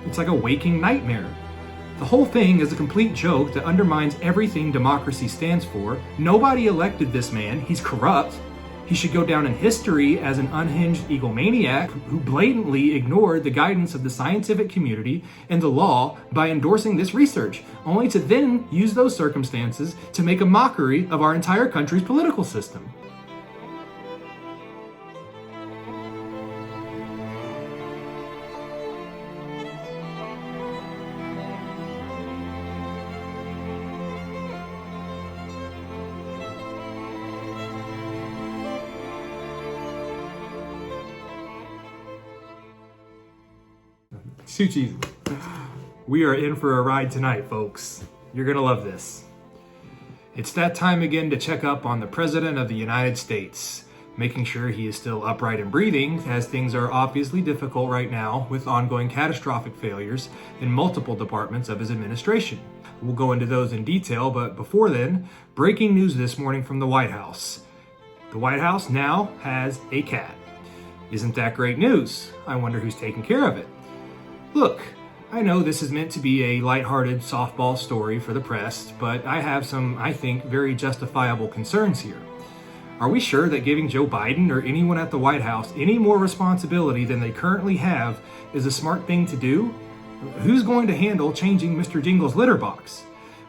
It's like a waking nightmare. The whole thing is a complete joke that undermines everything democracy stands for. Nobody elected this man. He's corrupt. He should go down in history as an unhinged egomaniac who blatantly ignored the guidance of the scientific community and the law by endorsing this research, only to then use those circumstances to make a mockery of our entire country's political system. Too cheesy. We are in for a ride tonight, folks. You're gonna love this. It's that time again to check up on the President of the United States, making sure he is still upright and breathing, as things are obviously difficult right now with ongoing catastrophic failures in multiple departments of his administration. We'll go into those in detail, but before then, breaking news this morning from the White House. The White House now has a cat. Isn't that great news? I wonder who's taking care of it. Look, I know this is meant to be a lighthearted softball story for the press, but I have some, I think, very justifiable concerns here. Are we sure that giving Joe Biden or anyone at the White House any more responsibility than they currently have is a smart thing to do? Who's going to handle changing Mr. Jingle's litter box?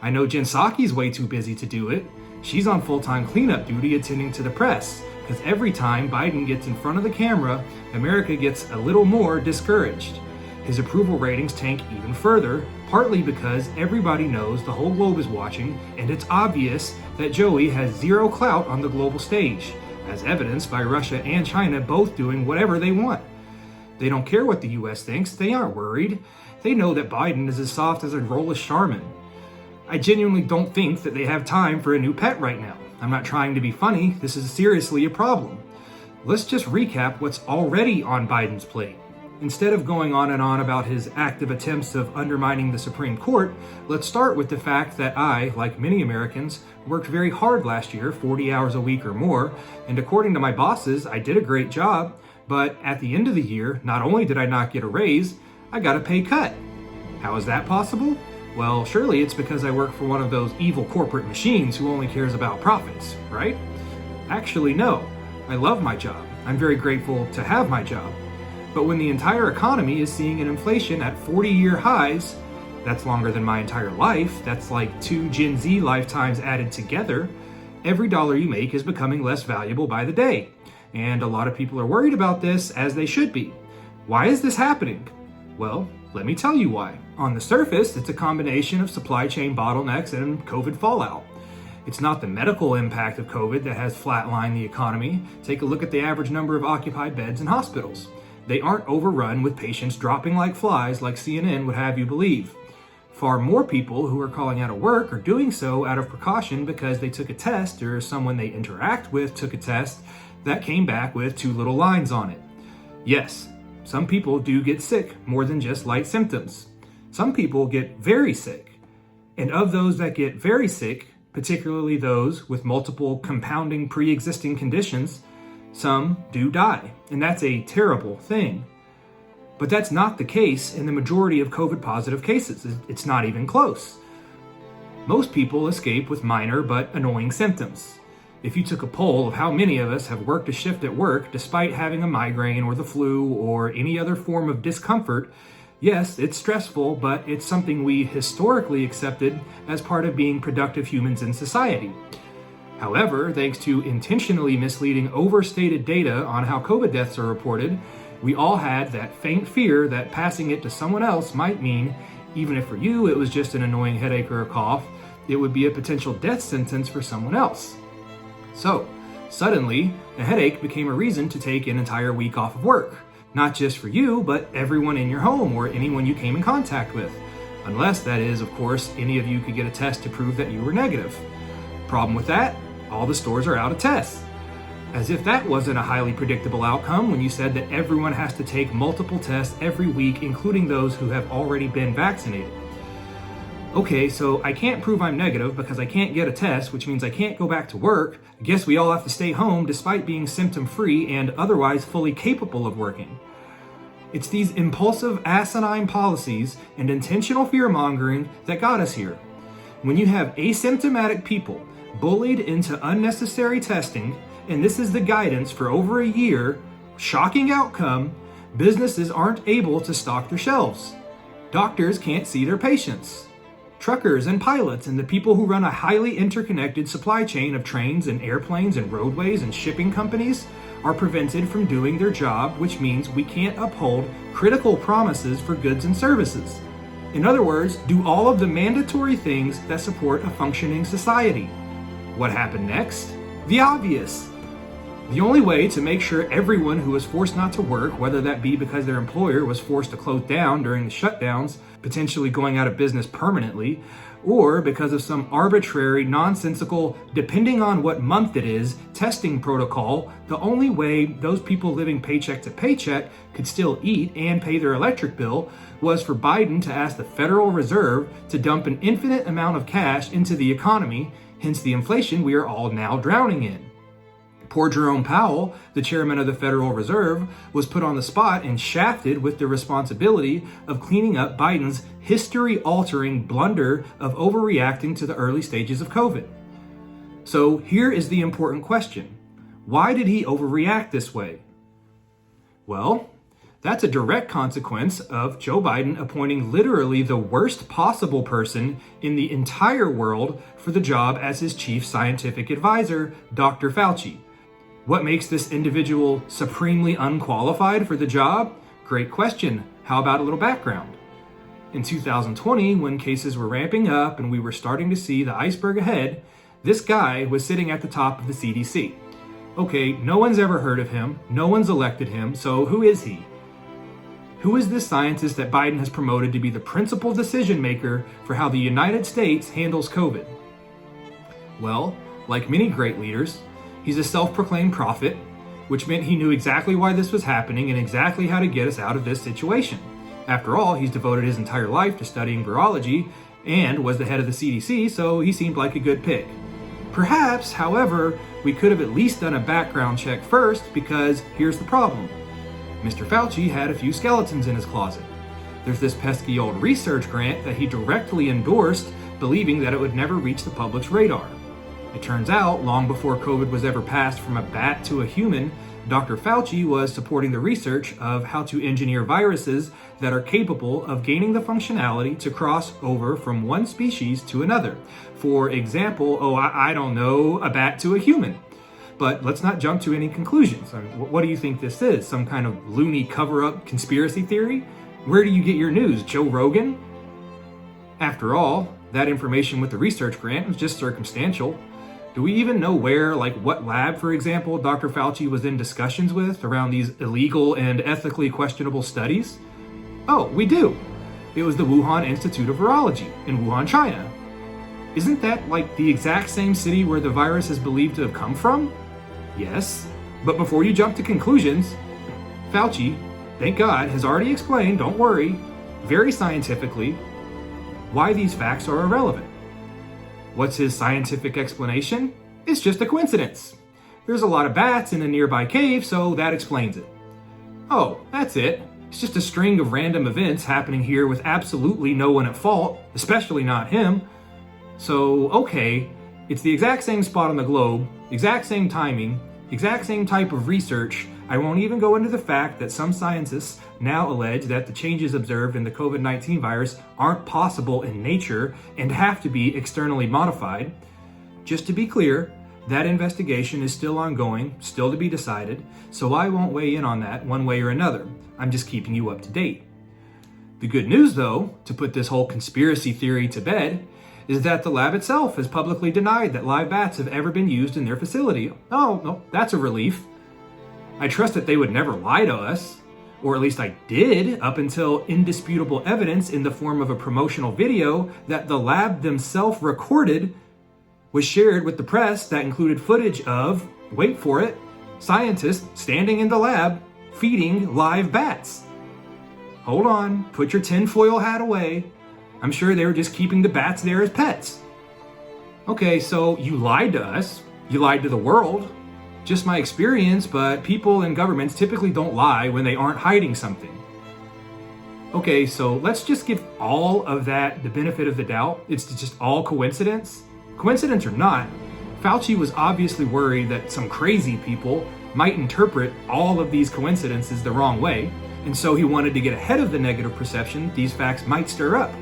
I know Jen Psaki's way too busy to do it. She's on full-time cleanup duty attending to the press, because every time Biden gets in front of the camera, America gets a little more discouraged. His approval ratings tank even further, partly because everybody knows the whole globe is watching, and it's obvious that Joey has zero clout on the global stage, as evidenced by Russia and China both doing whatever they want. They don't care what the US thinks, they aren't worried. They know that Biden is as soft as a roll of Charmin. I genuinely don't think that they have time for a new pet right now. I'm not trying to be funny, this is seriously a problem. Let's just recap what's already on Biden's plate. Instead of going on and on about his active attempts of undermining the Supreme Court, let's start with the fact that I, like many Americans, worked very hard last year, 40 hours a week or more, and according to my bosses, I did a great job, but at the end of the year, not only did I not get a raise, I got a pay cut. How is that possible? Well, surely it's because I work for one of those evil corporate machines who only cares about profits, right? Actually, no. I love my job. I'm very grateful to have my job. But when the entire economy is seeing an inflation at 40-year highs, that's longer than my entire life, that's like 2 Gen Z lifetimes added together, every dollar you make is becoming less valuable by the day. And a lot of people are worried about this, as they should be. Why is this happening? Well, let me tell you why. On the surface, it's a combination of supply chain bottlenecks and COVID fallout. It's not the medical impact of COVID that has flatlined the economy. Take a look at the average number of occupied beds in hospitals. They aren't overrun with patients dropping like flies like CNN would have you believe. Far more people who are calling out of work are doing so out of precaution because they took a test or someone they interact with took a test that came back with 2 little lines on it. Yes, some people do get sick more than just light symptoms. Some people get very sick. And of those that get very sick, particularly those with multiple compounding pre-existing conditions, some do die, and that's a terrible thing. But that's not the case in the majority of COVID-positive cases. It's not even close. Most people escape with minor but annoying symptoms. If you took a poll of how many of us have worked a shift at work despite having a migraine or the flu or any other form of discomfort, yes, it's stressful, but it's something we historically accepted as part of being productive humans in society. However, thanks to intentionally misleading overstated data on how COVID deaths are reported, we all had that faint fear that passing it to someone else might mean, even if for you it was just an annoying headache or a cough, it would be a potential death sentence for someone else. So, suddenly, a headache became a reason to take an entire week off of work. Not just for you, but everyone in your home or anyone you came in contact with. Unless, that is, of course, any of you could get a test to prove that you were negative. Problem with that? All the stores are out of tests. As if that wasn't a highly predictable outcome when you said that everyone has to take multiple tests every week, including those who have already been vaccinated. Okay, so I can't prove I'm negative because I can't get a test, which means I can't go back to work. I guess we all have to stay home despite being symptom-free and otherwise fully capable of working. It's these impulsive, asinine policies and intentional fear-mongering that got us here. When you have asymptomatic people bullied into unnecessary testing, and this is the guidance for over a year, shocking outcome, businesses aren't able to stock their shelves. Doctors can't see their patients. Truckers and pilots and the people who run a highly interconnected supply chain of trains and airplanes and roadways and shipping companies are prevented from doing their job, which means we can't uphold critical promises for goods and services. In other words, do all of the mandatory things that support a functioning society. What happened next? The obvious. The only way to make sure everyone who was forced not to work, whether that be because their employer was forced to close down during the shutdowns, potentially going out of business permanently, or because of some arbitrary, nonsensical, depending on what month it is, testing protocol, the only way those people living paycheck to paycheck could still eat and pay their electric bill was for Biden to ask the Federal Reserve to dump an infinite amount of cash into the economy, hence the inflation we are all now drowning in. Poor Jerome Powell, the chairman of the Federal Reserve, was put on the spot and shafted with the responsibility of cleaning up Biden's history-altering blunder of overreacting to the early stages of COVID. So here is the important question. Why did he overreact this way? Well, that's a direct consequence of Joe Biden appointing literally the worst possible person in the entire world for the job as his chief scientific advisor, Dr. Fauci. What makes this individual supremely unqualified for the job? Great question. How about a little background? In 2020, when cases were ramping up and we were starting to see the iceberg ahead, this guy was sitting at the top of the CDC. Okay, no one's ever heard of him, no one's elected him, so who is he? Who is this scientist that Biden has promoted to be the principal decision maker for how the United States handles COVID? Well, like many great leaders, he's a self-proclaimed prophet, which meant he knew exactly why this was happening and exactly how to get us out of this situation. After all, he's devoted his entire life to studying virology and was the head of the CDC, so he seemed like a good pick. Perhaps, however, we could have at least done a background check first, because here's the problem. Mr. Fauci had a few skeletons in his closet. There's this pesky old research grant that he directly endorsed, believing that it would never reach the public's radar. It turns out, long before COVID was ever passed from a bat to a human, Dr. Fauci was supporting the research of how to engineer viruses that are capable of gaining the functionality to cross over from one species to another. For example, I don't know, a bat to a human. But let's not jump to any conclusions. I mean, what do you think this is? Some kind of loony cover-up conspiracy theory? Where do you get your news? Joe Rogan? After all, that information with the research grant was just circumstantial. Do we even know where, like what lab, for example, Dr. Fauci was in discussions with around these illegal and ethically questionable studies? Oh, we do. It was the Wuhan Institute of Virology in Wuhan, China. Isn't that like the exact same city where the virus is believed to have come from? Yes, but before you jump to conclusions, Fauci, thank God, has already explained, don't worry, very scientifically, why these facts are irrelevant. What's his scientific explanation? It's just a coincidence. There's a lot of bats in a nearby cave, so that explains it. Oh, that's it. It's just a string of random events happening here with absolutely no one at fault, especially not him. So, okay, it's the exact same spot on the globe, exact same timing, exact same type of research. I won't even go into the fact that some scientists now allege that the changes observed in the COVID-19 virus aren't possible in nature and have to be externally modified. Just to be clear, that investigation is still ongoing, still to be decided, so I won't weigh in on that one way or another. I'm just keeping you up to date. The good news, though, to put this whole conspiracy theory to bed, is that the lab itself has publicly denied that live bats have ever been used in their facility. Oh, no, that's a relief. I trust that they would never lie to us, or at least I did up until indisputable evidence in the form of a promotional video that the lab themselves recorded was shared with the press that included footage of, wait for it, scientists standing in the lab feeding live bats. Hold on, put your tinfoil hat away. I'm sure they were just keeping the bats there as pets. Okay, so you lied to us. You lied to the world. Just my experience, but people and governments typically don't lie when they aren't hiding something. Okay, so let's just give all of that the benefit of the doubt. It's just all coincidence. Coincidence or not, Fauci was obviously worried that some crazy people might interpret all of these coincidences the wrong way, and so he wanted to get ahead of the negative perception these facts might stir up.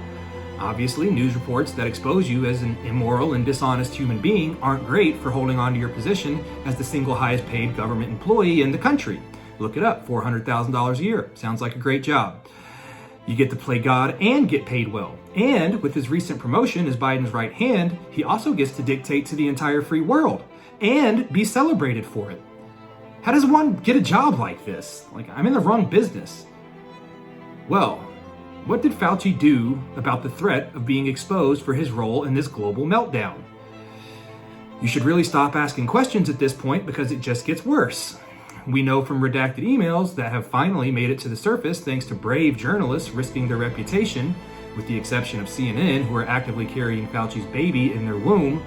Obviously, news reports that expose you as an immoral and dishonest human being aren't great for holding on to your position as the single highest paid government employee in the country. Look it up, $400,000 a year. Sounds like a great job. You get to play God and get paid well. And with his recent promotion as Biden's right hand, he also gets to dictate to the entire free world and be celebrated for it. How does one get a job like this? Like, I'm in the wrong business. Well, what did Fauci do about the threat of being exposed for his role in this global meltdown? You should really stop asking questions at this point because it just gets worse. We know from redacted emails that have finally made it to the surface thanks to brave journalists risking their reputation, with the exception of CNN, who are actively carrying Fauci's baby in their womb,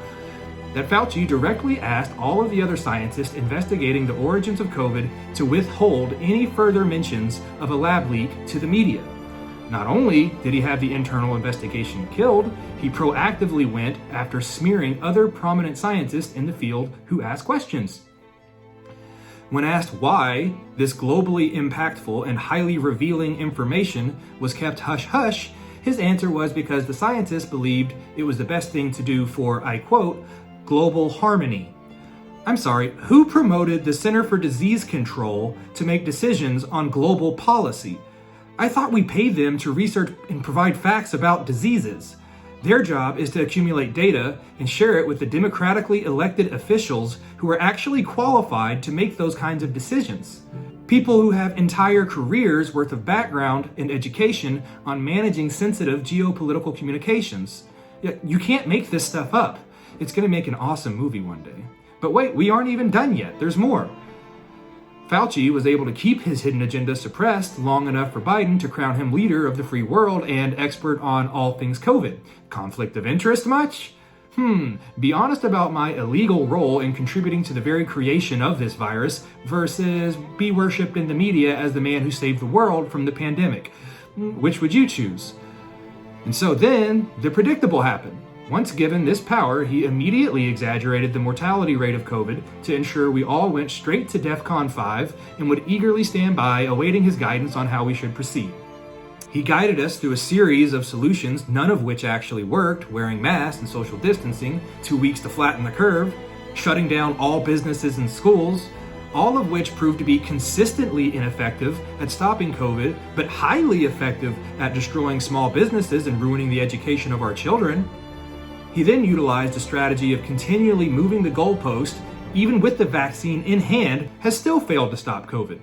that Fauci directly asked all of the other scientists investigating the origins of COVID to withhold any further mentions of a lab leak to the media. Not only did he have the internal investigation killed, he proactively went after smearing other prominent scientists in the field who asked questions. When asked why this globally impactful and highly revealing information was kept hush-hush, his answer was because the scientists believed it was the best thing to do for, I quote, global harmony. I'm sorry, who promoted the Center for Disease Control to make decisions on global policy? I thought we paid them to research and provide facts about diseases. Their job is to accumulate data and share it with the democratically elected officials who are actually qualified to make those kinds of decisions. People who have entire careers worth of background and education on managing sensitive geopolitical communications. You can't make this stuff up. It's going to make an awesome movie one day. But wait, we aren't even done yet. There's more. Fauci was able to keep his hidden agenda suppressed long enough for Biden to crown him leader of the free world and expert on all things COVID. Conflict of interest much? Be honest about my illegal role in contributing to the very creation of this virus versus be worshipped in the media as the man who saved the world from the pandemic. Which would you choose? And so then the predictable happened. Once given this power, he immediately exaggerated the mortality rate of COVID to ensure we all went straight to DEFCON 5 and would eagerly stand by awaiting his guidance on how we should proceed. He guided us through a series of solutions, none of which actually worked: wearing masks and social distancing, 2 weeks to flatten the curve, shutting down all businesses and schools, all of which proved to be consistently ineffective at stopping COVID, but highly effective at destroying small businesses and ruining the education of our children. He then utilized a strategy of continually moving the goalpost, even with the vaccine in hand, has still failed to stop COVID.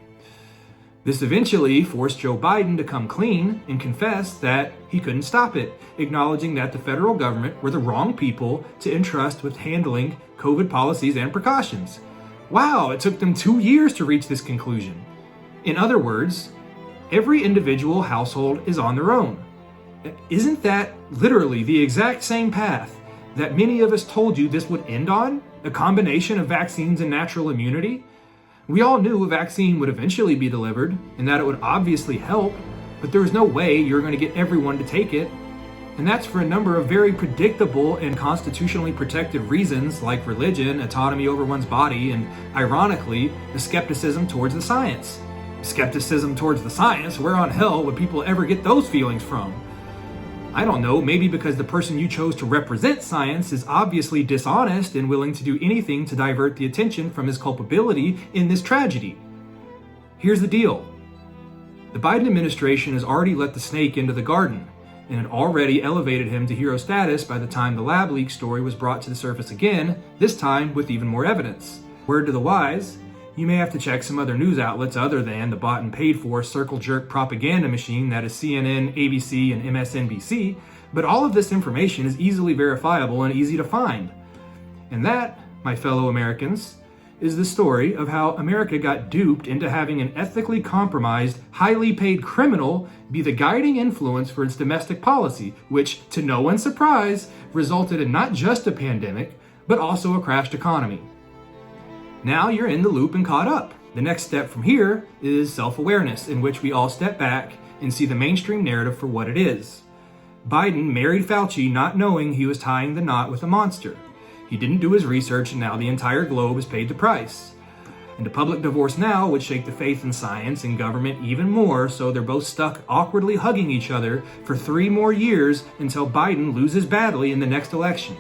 This eventually forced Joe Biden to come clean and confess that he couldn't stop it, acknowledging that the federal government were the wrong people to entrust with handling COVID policies and precautions. Wow, it took them 2 years to reach this conclusion. In other words, every individual household is on their own. Isn't that literally the exact same path that many of us told you this would end on? A combination of vaccines and natural immunity? We all knew a vaccine would eventually be delivered and that it would obviously help, but there was no way you're going to get everyone to take it. And that's for a number of very predictable and constitutionally protected reasons, like religion, autonomy over one's body, and ironically, the skepticism towards the science. Skepticism towards the science? Where on hell would people ever get those feelings from? I don't know, maybe because the person you chose to represent science is obviously dishonest and willing to do anything to divert the attention from his culpability in this tragedy. Here's the deal. The Biden administration has already let the snake into the garden, and had already elevated him to hero status by the time the lab leak story was brought to the surface again, this time with even more evidence. Word to the wise, you may have to check some other news outlets other than the bought and paid for circle jerk propaganda machine that is CNN, ABC, and MSNBC, but all of this information is easily verifiable and easy to find. And that, my fellow Americans, is the story of how America got duped into having an ethically compromised, highly paid criminal be the guiding influence for its domestic policy, which, to no one's surprise, resulted in not just a pandemic, but also a crashed economy. Now you're in the loop and caught up. The next step from here is self-awareness, in which we all step back and see the mainstream narrative for what it is. Biden married Fauci not knowing he was tying the knot with a monster. He didn't do his research, and now the entire globe has paid the price. And a public divorce now would shake the faith in science and government even more, so they're both stuck awkwardly hugging each other for 3 more years until Biden loses badly in the next election.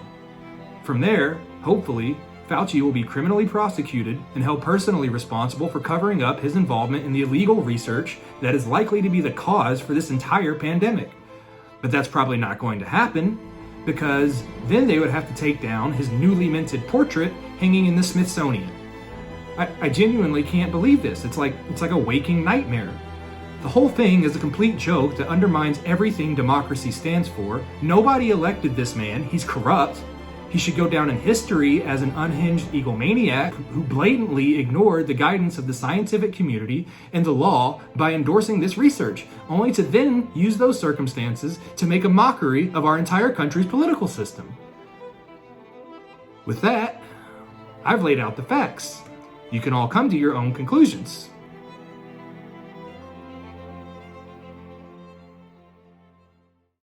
From there, hopefully, Fauci will be criminally prosecuted and held personally responsible for covering up his involvement in the illegal research that is likely to be the cause for this entire pandemic. But that's probably not going to happen, because then they would have to take down his newly minted portrait hanging in the Smithsonian. I genuinely can't believe this. It's like a waking nightmare. The whole thing is a complete joke that undermines everything democracy stands for. Nobody elected this man. He's corrupt. He should go down in history as an unhinged egomaniac who blatantly ignored the guidance of the scientific community and the law by endorsing this research, only to then use those circumstances to make a mockery of our entire country's political system. With that, I've laid out the facts. You can all come to your own conclusions.